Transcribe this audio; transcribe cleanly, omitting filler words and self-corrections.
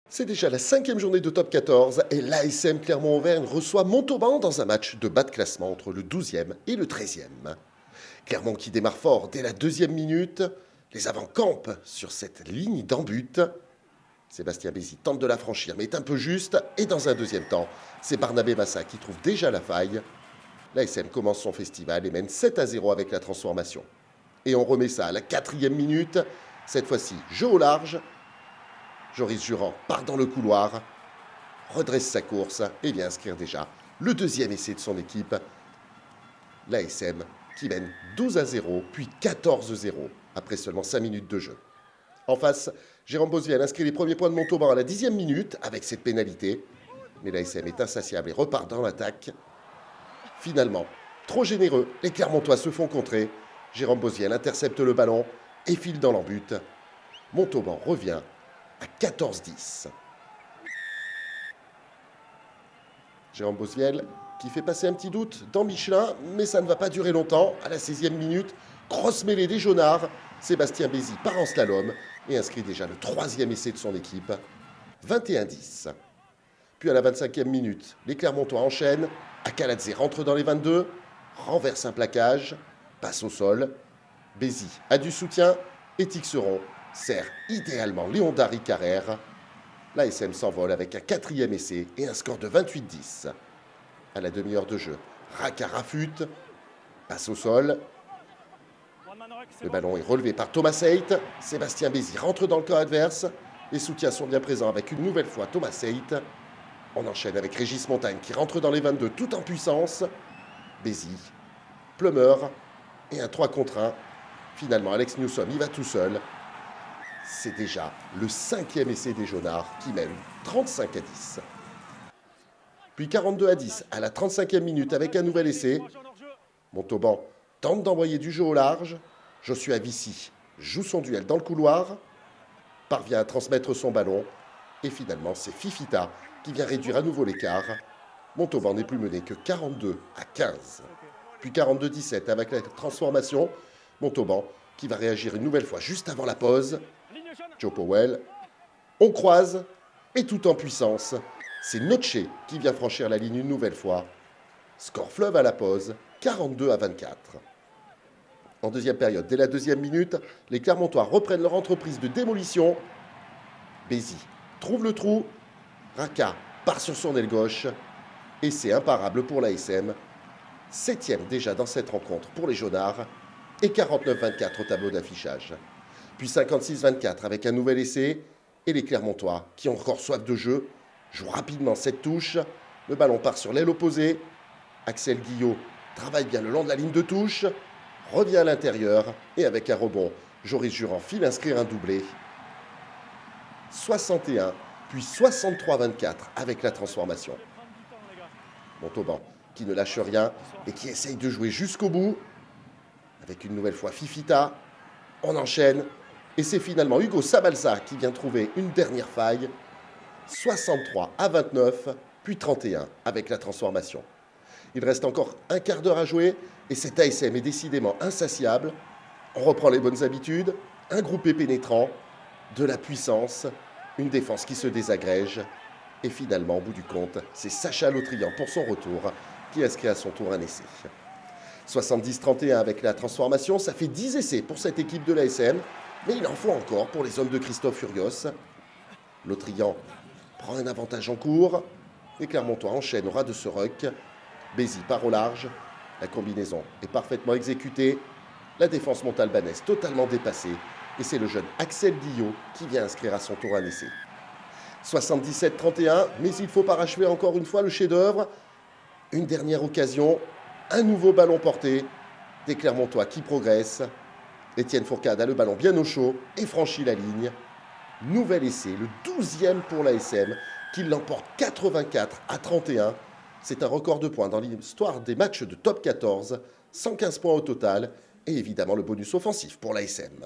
C'est déjà la 5e journée de top 14 et l'ASM Clermont-Auvergne reçoit Montauban dans un match de bas de classement entre le 12e et le 13e. Clermont qui démarre fort dès la 2e minute. Les avants campent sur cette ligne d'en but. Sébastien Bézi tente de la franchir mais est un peu juste. Et dans un deuxième temps, c'est Barnabé Massa qui trouve déjà la faille. L'ASM commence son festival et mène 7-0 avec la transformation. Et on remet ça à la 4e minute. Cette fois-ci, jeu au large. Joris Jurand part dans le couloir, redresse sa course et vient inscrire déjà le deuxième essai de son équipe. L'ASM qui mène 12-0 puis 14-0 après seulement 5 minutes de jeu. En face, Jérôme Bosviel inscrit les premiers points de Montauban à la 10e minute avec cette pénalité. Mais l'ASM est insatiable et repart dans l'attaque. Finalement, trop généreux, les Clermontois se font contrer. Jérôme Bosviel intercepte le ballon et file dans l'embut. Montauban revient à 14-10. Jérôme Bosviel qui fait passer un petit doute dans Michelin, mais ça ne va pas durer longtemps. À la 16e minute, grosse mêlée des jaunards. Sébastien Bézi part en slalom et inscrit déjà le 3e essai de son équipe. 21-10. Puis à la 25e minute, les Clermontois enchaînent. Akaladze rentre dans les 22, renverse un plaquage, passe au sol. Bézi a du soutien et Tixeron sert idéalement Léon Dari Carrère. L'ASM s'envole avec un 4e essai et un score de 28-10. À la demi-heure de jeu, Raka rafute, passe au sol. Le ballon est relevé par Thomas Seit. Sébastien Bézi rentre dans le camp adverse. Les soutiens sont bien présents avec une nouvelle fois Thomas Seit. On enchaîne avec Régis Montagne qui rentre dans les 22 tout en puissance. Bézi, Plumeur et un 3 contre 1. Finalement, Alex Newsom y va tout seul. C'est déjà le 5e essai des jaunards qui mène 35-10. Puis 42-10 à la 35e minute avec un nouvel essai. Montauban tente d'envoyer du jeu au large. Joshua Vici joue son duel dans le couloir, parvient à transmettre son ballon. Et finalement, c'est Fifita qui vient réduire à nouveau l'écart. Montauban n'est plus mené que 42-15. Puis 42-17 avec la transformation. Montauban qui va réagir une nouvelle fois juste avant la pause. Joe Powell, on croise, et tout en puissance, c'est Noche qui vient franchir la ligne une nouvelle fois. Score fleuve à la pause, 42-24. En deuxième période, dès la 2e minute, les Clermontois reprennent leur entreprise de démolition. Bézi trouve le trou, Raka part sur son aile gauche, et c'est imparable pour l'ASM. 7e déjà dans cette rencontre pour les jaunards, et 49-24 au tableau d'affichage. Puis 56-24 avec un nouvel essai. Et les Clermontois, qui ont encore soif de jeu, jouent rapidement cette touche. Le ballon part sur l'aile opposée. Axel Guillot travaille bien le long de la ligne de touche. Revient à l'intérieur. Et avec un rebond, Joris Jurand file inscrire un doublé. 61, puis 63-24 avec la transformation. Montauban qui ne lâche rien et qui essaye de jouer jusqu'au bout. Avec une nouvelle fois Fifita. On enchaîne. Et c'est finalement Hugo Sabalza qui vient trouver une dernière faille. 63-29, puis 31 avec la transformation. Il reste encore un quart d'heure à jouer et cet ASM est décidément insatiable. On reprend les bonnes habitudes, un groupé pénétrant, de la puissance, une défense qui se désagrège. Et finalement, au bout du compte, c'est Sacha Lautrian pour son retour qui inscrit à son tour un essai. 70-31 avec la transformation, ça fait 10 essais pour cette équipe de l'ASM. Mais il en faut encore pour les hommes de Christophe Furios. Lautrian prend un avantage en cours. Les Clermontois enchaînent au ras de ce ruck. Bézi part au large. La combinaison est parfaitement exécutée. La défense montalbanaise totalement dépassée. Et c'est le jeune Axel Guillot qui vient inscrire à son tour un essai. 77-31, mais il faut parachever encore une fois le chef-d'œuvre. Une dernière occasion. Un nouveau ballon porté. Des Clermontois qui progressent. Étienne Fourcade a le ballon bien au chaud et franchit la ligne. Nouvel essai, le 12e pour l'ASM, qui l'emporte 84-31. C'est un record de points dans l'histoire des matchs de top 14. 115 points au total et évidemment le bonus offensif pour l'ASM.